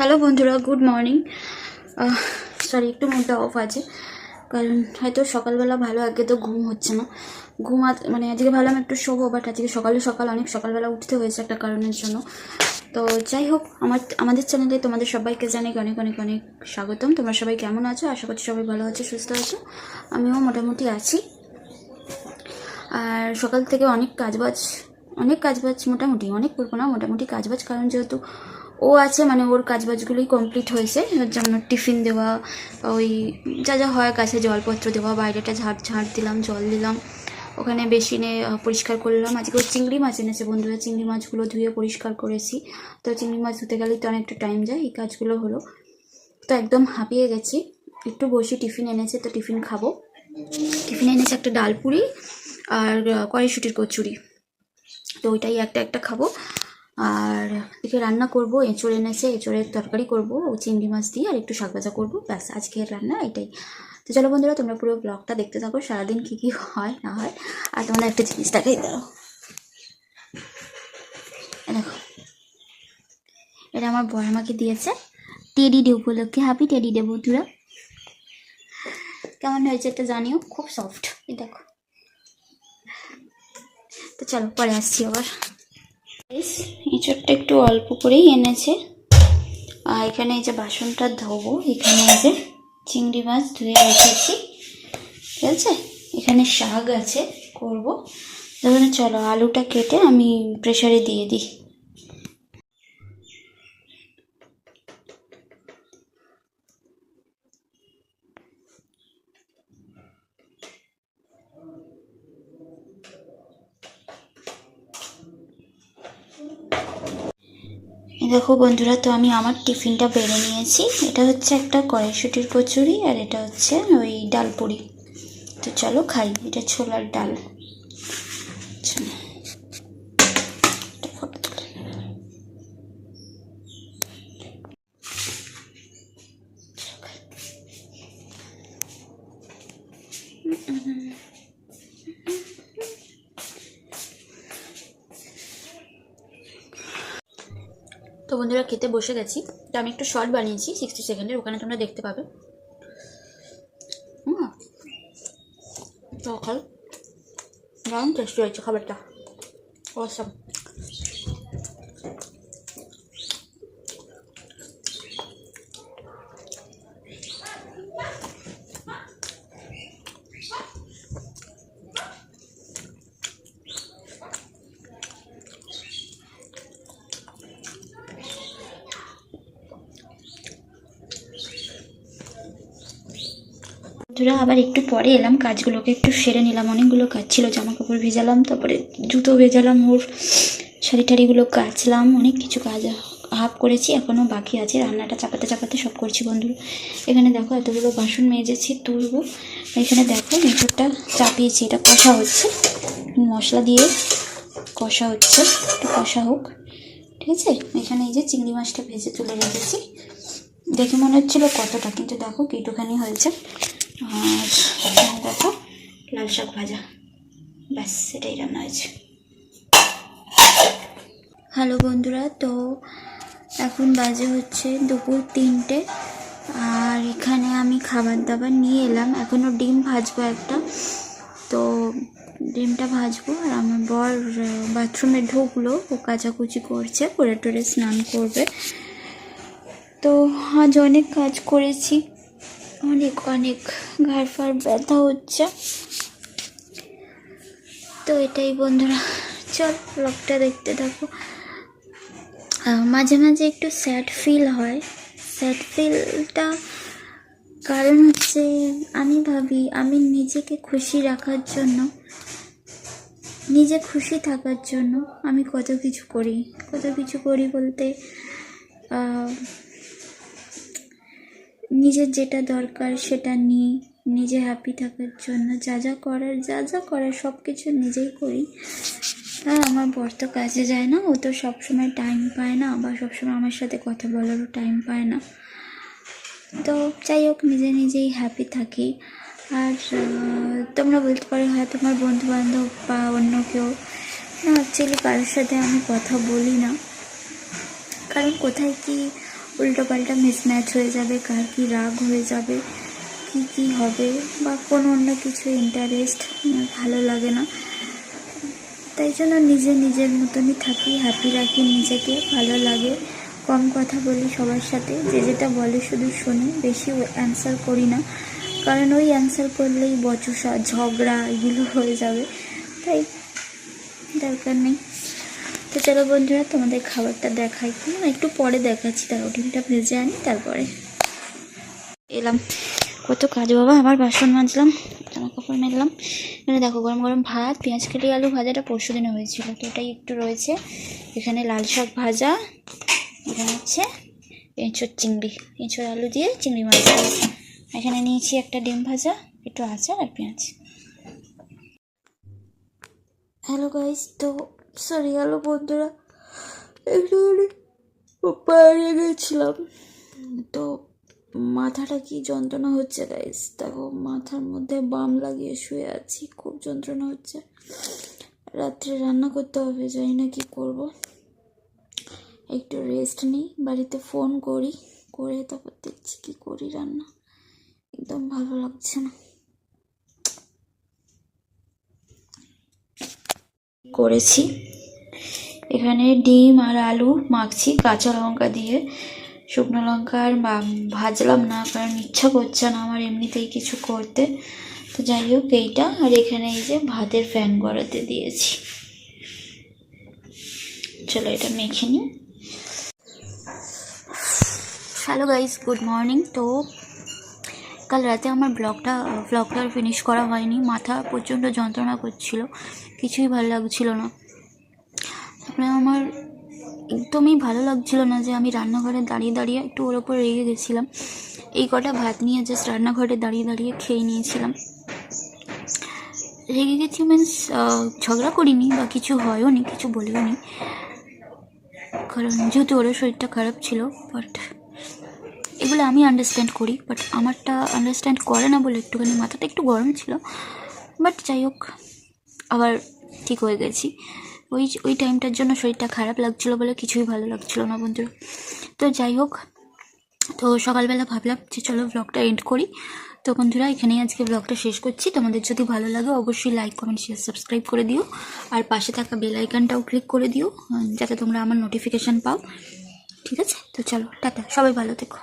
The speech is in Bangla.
হ্যালো বন্ধুরা, গুড মর্নিং। সরি, একটু মুডটা অফ আছে, কারণ হয়তো সকালবেলা ভালো আগে তো ঘুম হচ্ছে না। মানে আজকে ভাবলাম একটু শোবো, বাট আজকে অনেক সকালবেলা উঠতে হয়েছে একটা কারণের জন্য। তো যাই হোক, আমাদের চ্যানেলে তোমাদের সবাইকে জানাই অনেক অনেক অনেক স্বাগতম। তোমরা সবাই কেমন আছো? আশা করছি সবাই ভালো আছো, সুস্থ আছো। আমিও মোটামুটি আছি। আর সকাল থেকে অনেক কাজবাজ মোটামুটি, অনেক বলবো না, মোটামুটি কাজবাজ, কারণ যেহেতু ও আছে, মানে ওর কাজবাজগুলোই কমপ্লিট হয়েছে। যেমন টিফিন দেওয়া, ওই যা যা হয়, গাছে জলপত্র দেওয়া, বাইরেটা ঝাড় দিলাম, জল দিলাম, ওখানে বেসিনে পরিষ্কার করলাম। আজকে ওর চিংড়ি মাছ এনেছে বন্ধুরা, চিংড়ি মাছগুলো ধুয়ে পরিষ্কার করেছি। তো চিংড়ি মাছ ধুতে গেলেই তো অনেকটা টাইম যায়, এই কাজগুলো হলো। তো একদম হাঁপিয়ে গেছি, একটু বসি। টিফিন এনেছে, তো টিফিন খাবো। টিফিনে এনেছে একটা ডাল পুরি আর কড়াইশুঁটির কচুরি, তো ওইটাই একটা একটা খাবো। আর এদিকে রান্না করব, এঁচড় এনেছে, এঁচড়ের তরকারি করব ও চিংড়ি মাছ দিয়ে, আর একটু শাক ভাজা করবো, ব্যাস আজকের রান্না এটাই। তো চলো বন্ধুরা, তোমরা পুরো ব্লগটা দেখতে থাকো, সারাদিন কী কী হয় না হয়। আর তোমাদের একটা জিনিস দেখাই, দাও, দেখো, এটা আমার বড় আমাকে দিয়েছে টেডি ডে উপলক্ষে। হ্যাপি টেডি ডে বন্ধুরা। কেমন হয়েছে এটা জানিও, খুব সফট, এই দেখো। তো চলো পরে আসছি আবার। এঁচড়টা একটু অল্প করেই এনেছে। আর এখানে এই যে বাসনটা ধোবো, এখানে এই যে চিংড়ি মাছ ধুয়ে রেখেছি, ঠিক আছে। এখানে শাক আছে, করবো। তাহলে চলো আলুটা কেটে আমি প্রেসারে দিয়ে দিই। দেখো বন্ধুরা, তো আমি আমার টিফিনটা বেড়ে নিয়েছি। এটা হচ্ছে একটা কড়াইশুঁটির কচুরি, আর এটা হচ্ছে ওই ডাল পুরি। তো চলো খাই। এটা ছোলার ডাল। তো বন্ধুরা, খেতে বসে গেছি। তো আমি একটু শর্ট বানিয়েছি 60 সেকেন্ডের, ওখানে তোমরা দেখতে পাবে। তো খাই, দারুণ টেস্টি হয়েছে খাবারটা, অসাম। বন্ধুরা, আবার একটু পরে এলাম, কাজগুলোকে একটু সেরে নিলাম। অনেকগুলো কাজ ছিল, জামা কাপড় ভেজালাম, তারপরে জুতো ভেজালাম, ওর শাড়ি টাড়িগুলো কাচলাম, অনেক কিছু কাজ হাফ করেছি, এখনও বাকি আছে। রান্নাটা চাপাতে চাপাতে সব করছি বন্ধুরা। এখানে দেখো এতগুলো বাসন মেজেছি, তুলবো। এখানে দেখো এঁচড়টা চাপিয়েছি, এটা কষা হচ্ছে, মশলা দিয়ে কষা হচ্ছে, একটু কষা হোক, ঠিক আছে। এখানে এই যে চিংড়ি মাছটা ভেজে তুলে রেখেছি, দেখে মনে হচ্ছিল কতটা, কিন্তু দেখো কিটুখানি হয়েছে। আর এখানে দেখো লাল শাক ভাজা, ব্যাস এটাই রান্না হয়েছে। হ্যালো বন্ধুরা, তো এখন বাজে হচ্ছে দুপুর 3টে, আর এখানে আমি খাবার দাবার নিয়ে এলাম। এখনও ডিম ভাজবো একটা, তো ডিমটা ভাজবো। আর আমার বর বাথরুমে ঢুকলো, ও কাচাকুচি করছে, করে টোরে স্নান করবে। তো আজ অনেক কাজ করেছি, অনেক অনেক ঘাড় ফাড় ব্যথা হচ্ছে। তো এটাই বন্ধুরা, চল ব্লগটা দেখতে থাকো। মাঝে মাঝে একটু স্যাড ফিল হয়। স্যাড ফিলটা কারণ হচ্ছে, আমি ভাবি আমি নিজেকে খুশি রাখার জন্য, নিজে খুশি থাকার জন্য আমি কত কিছু করি বলতে নিজের যেটা দরকার সেটা নিই, নিজে হ্যাপি থাকার জন্য যা যা করার সব কিছু নিজেই করি। আর আমার বর তো কাজে যায় না, ও তো সবসময় টাইম পায় না, বা সবসময় আমার সাথে কথা বলারও টাইম পায় না। তো যাই হোক, নিজেই হ্যাপি থাকি। আর তোমরা বলতে পারো হ্যাঁ তোমার বন্ধুবান্ধব বা অন্য কেউ, না অ্যাকচুয়ালি কারোর সাথে আমি কথা বলি না, কারণ কোথায় কি উল্টো পাল্টা মিসম্যাচ হয়ে যাবে, কার কী রাগ হয়ে যাবে, কী হবে, বা কোনো অন্য কিছু ইন্টারেস্ট আমার ভালো লাগে না। তাই জন্য নিজের মতনই থাকি, হ্যাপি রাখি নিজেকে, ভালো লাগে, কম কথা বলি সবার সাথে, যে যেটা বলে শুধু শুনি, বেশি অ্যান্সার করি না, কারণ ওই অ্যান্সার করলেই বচসা ঝগড়া এগুলো হয়ে যাবে, তাই দরকার নেই। তো চলো বন্ধুরা, তোমাদের খাবারটা দেখাই, একটু পরে দেখাচ্ছি, তার ডিমটা ভেজে আনি তারপরে এলাম। কত কাজ বাবা, আবার বাসন মাজলাম, জামা কাপড় মেললাম। এখানে দেখো গরম গরম ভাত, পেঁয়াজ কেটে আলু ভাজাটা পরশু দিনে হয়েছিল, তো এটাই একটু রয়েছে। এখানে লাল শাক ভাজা, এখানে হচ্ছে এঁচোড় চিংড়ি, এঁচোড় আলু দিয়ে চিংড়ি মাছ দিয়ে। এখানে নিয়েছি একটা ডিম ভাজা, একটু আচার আর পেঁয়াজ। হ্যালো গাইস, তো সরি হ্যালো বন্ধুরা, একটু বাইরে গেছিলাম, তো মাথাটা কি যন্ত্রণা হচ্ছে গাইস, দেখো মাথার মধ্যে বাম লাগিয়ে শুয়ে আছি, খুব যন্ত্রণা হচ্ছে। রাত্রে রান্না করতে হবে, জানি না কি করব, একটু রেস্ট নিই, বাড়িতে ফোন করি, করে তারপর দেখছি কি করি রান্না, একদম ভালো লাগছে না। করেছি এখানে ডিম আর আলু মাখছি কাঁচা লঙ্কা দিয়ে, শুকনো লঙ্কা আর ভাজলাম না, কারণ ইচ্ছা করছে না আমার এমনিতেই কিছু করতে। তো যাই হোক এইটা, আর এখানে এই যে ভাতের ফ্যান গড়াতে দিয়েছি, চলো এটা মেখে নিই। Hello guys, good morning. তো কাল রাতে আমার ব্লগটা আর ফিনিশ করা হয়নি, মাথা প্রচণ্ড যন্ত্রণা করছিল, কিছুই ভালো লাগছিল না। তারপরে আমার একদমই ভালো লাগছিল না যে আমি রান্নাঘরে দাঁড়িয়ে একটু ওর ওপর রেগে গেছিলাম, এই কটা ভাত নিয়ে জাস্ট রান্নাঘরে দাঁড়িয়ে খেয়ে নিয়েছিলাম। রেগে গেছি মিন্স ঝগড়া করিনি বা কিছু হয়ও নি, কিছু বলেও নি, কারণ যেহেতু ওর শরীরটা খারাপ ছিল। বাট এগুলো আমি আন্ডারস্ট্যান্ড করি, বাট আমারটা আন্ডারস্ট্যান্ড করে না বলে একটুখানি মাথাটা একটু গরম ছিল। বাট যাই হোক, আবার ঠিক হয়ে গেছি। ওই টাইমটার জন্য শরীরটা খারাপ লাগছিলো বলে কিছুই ভালো লাগছিলো না বন্ধুরা। তো যাই হোক, তো সকালবেলা ভাবলাম যে চলো ব্লগটা এন্ড করি। তো বন্ধুরা, এখানেই আজকে ব্লগটা শেষ করছি। তোমাদের যদি ভালো লাগে অবশ্যই লাইক কমেন্ট শেয়ার সাবস্ক্রাইব করে দিও, আর পাশে থাকা বেল আইকনটাও ক্লিক করে দিও, যাতে তোমরা আমার নোটিফিকেশান পাও। ঠিক আছে, তো চলো টাটা, সবাই ভালো থেকো।